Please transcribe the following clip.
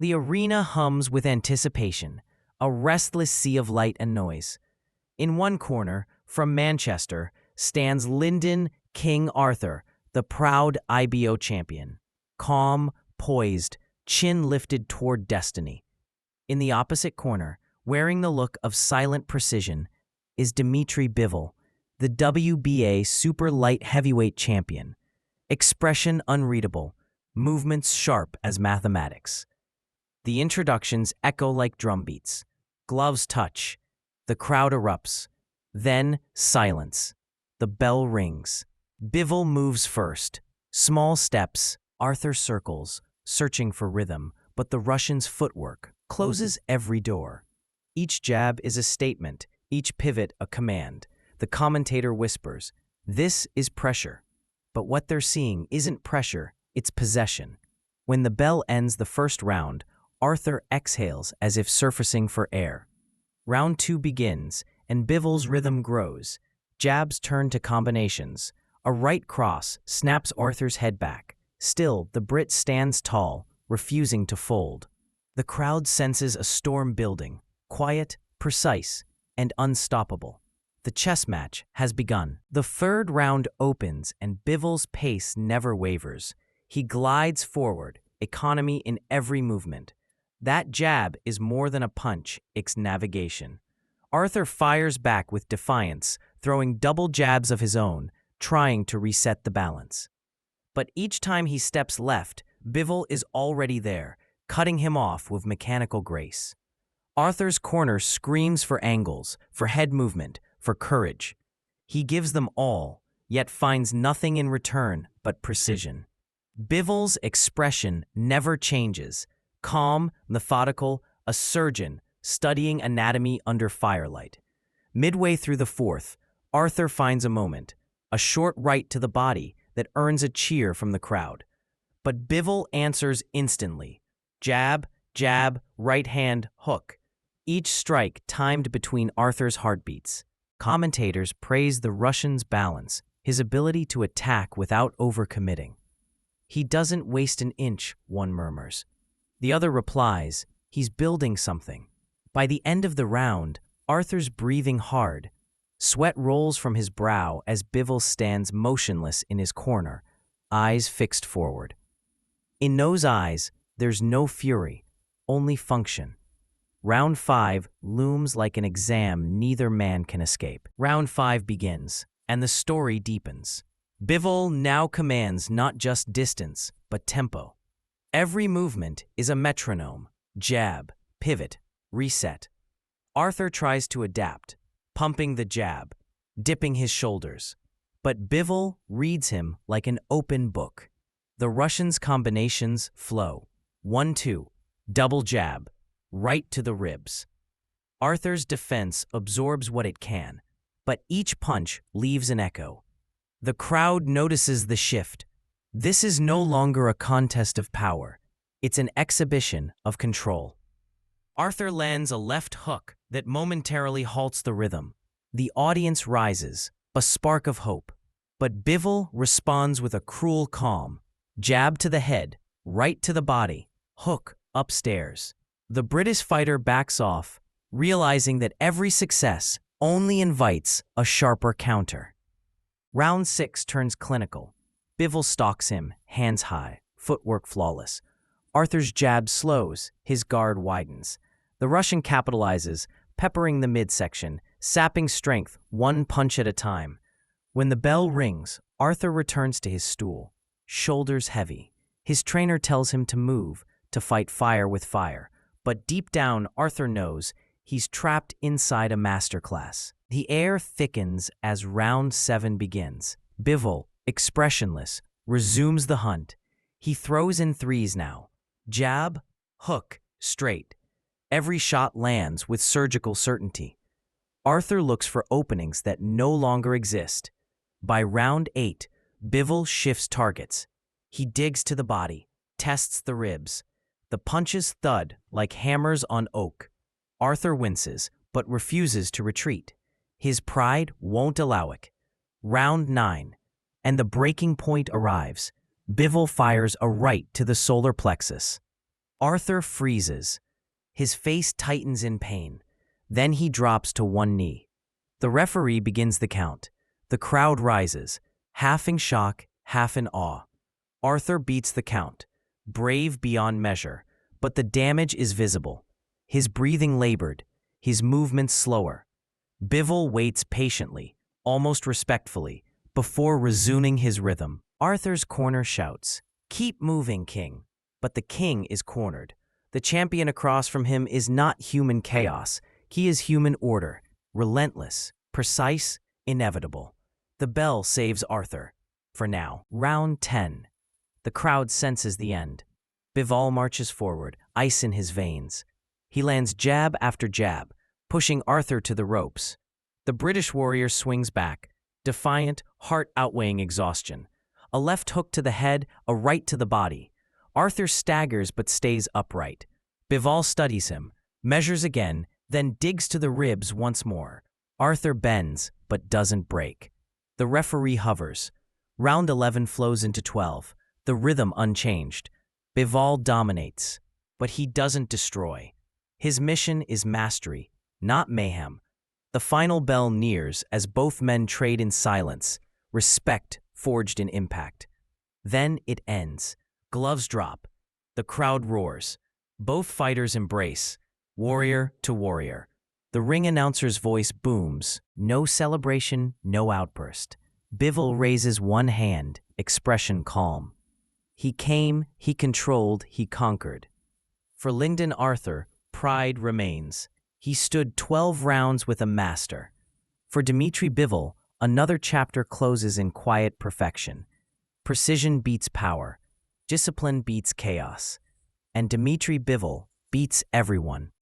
The arena hums with anticipation, a restless sea of light and noise. In one corner, from Manchester, stands Lyndon King Arthur, the proud IBO champion, calm, poised, chin lifted toward destiny. In the opposite corner, wearing the look of silent precision, is Dmitry Bivol, the WBA super light heavyweight champion. Expression unreadable, movements sharp as mathematics. The introductions echo like drumbeats. Gloves touch. The crowd erupts. Then, silence. The bell rings. Bivol moves first. Small steps, Arthur circles, searching for rhythm, but the Russian's footwork closes every door. Each jab is a statement, each pivot a command. The commentator whispers, "This is pressure." But what they're seeing isn't pressure, it's possession. When the bell ends the first round, Arthur exhales as if surfacing for air. Round 2 begins, and Bivol's rhythm grows. Jabs turn to combinations. A right cross snaps Arthur's head back. Still, the Brit stands tall, refusing to fold. The crowd senses a storm building, quiet, precise, and unstoppable. The chess match has begun. The third round opens, and Bivol's pace never wavers. He glides forward, economy in every movement. That jab is more than a punch, it's navigation. Arthur fires back with defiance, throwing double jabs of his own, trying to reset the balance. But each time he steps left, Bivol is already there, cutting him off with mechanical grace. Arthur's corner screams for angles, for head movement, for courage. He gives them all, yet finds nothing in return but precision. Bivol's expression never changes. Calm, methodical, a surgeon studying anatomy under firelight. Midway through the fourth, Arthur finds a moment, a short right to the body that earns a cheer from the crowd. But Bivol answers instantly. Jab, jab, right hand, hook. Each strike timed between Arthur's heartbeats. Commentators praise the Russian's balance, his ability to attack without overcommitting. "He doesn't waste an inch," one murmurs. The other replies, "He's building something." By the end of the round, Arthur's breathing hard. Sweat rolls from his brow as Bivol stands motionless in his corner, eyes fixed forward. In those eyes, there's no fury, only function. Round 5 looms like an exam neither man can escape. Round 5 begins, and the story deepens. Bivol now commands not just distance, but tempo. Every movement is a metronome, jab, pivot, reset. Arthur tries to adapt, pumping the jab, dipping his shoulders. But Bivol reads him like an open book. The Russian's combinations flow. 1-2, double jab, right to the ribs. Arthur's defense absorbs what it can, but each punch leaves an echo. The crowd notices the shift. This is no longer a contest of power. It's an exhibition of control. Arthur lands a left hook that momentarily halts the rhythm. The audience rises, a spark of hope. But Bivol responds with a cruel calm. Jab to the head, right to the body, hook upstairs. The British fighter backs off, realizing that every success only invites a sharper counter. Round 6 turns clinical. Bivol stalks him, hands high, footwork flawless. Arthur's jab slows, his guard widens. The Russian capitalizes, peppering the midsection, sapping strength one punch at a time. When the bell rings, Arthur returns to his stool, shoulders heavy. His trainer tells him to move, to fight fire with fire. But deep down, Arthur knows he's trapped inside a masterclass. The air thickens as round 7 begins. Bivol, expressionless, resumes the hunt. He throws in threes now. Jab, hook, straight. Every shot lands with surgical certainty. Arthur looks for openings that no longer exist. By round 8, Bivol shifts targets. He digs to the body, tests the ribs. The punches thud like hammers on oak. Arthur winces, but refuses to retreat. His pride won't allow it. Round 9, and the breaking point arrives. Bivol fires a right to the solar plexus. Arthur freezes. His face tightens in pain. Then he drops to one knee. The referee begins the count. The crowd rises, half in shock, half in awe. Arthur beats the count, brave beyond measure, but the damage is visible. His breathing labored, his movements slower. Bivol waits patiently, almost respectfully, before resuming his rhythm. Arthur's corner shouts, "Keep moving, King." But the king is cornered. The champion across from him is not human chaos. He is human order, relentless, precise, inevitable. The bell saves Arthur. For now. Round 10. The crowd senses the end. Bivol marches forward, ice in his veins. He lands jab after jab, pushing Arthur to the ropes. The British warrior swings back, defiant, heart outweighing exhaustion. A left hook to the head, a right to the body. Arthur staggers but stays upright. Bivol studies him, measures again, then digs to the ribs once more. Arthur bends but doesn't break. The referee hovers. Round 11 flows into 12, the rhythm unchanged. Bivol dominates, but he doesn't destroy. His mission is mastery, not mayhem. The final bell nears as both men trade in silence, respect forged in impact. Then it ends. Gloves drop. The crowd roars. Both fighters embrace, warrior to warrior. The ring announcer's voice booms. No celebration, no outburst. Bivol raises one hand, expression calm. He came, he controlled, he conquered. For Lyndon Arthur, pride remains. He stood 12 rounds with a master. For Dmitry Bivol, another chapter closes in quiet perfection. Precision beats power. Discipline beats chaos. And Dmitry Bivol beats everyone.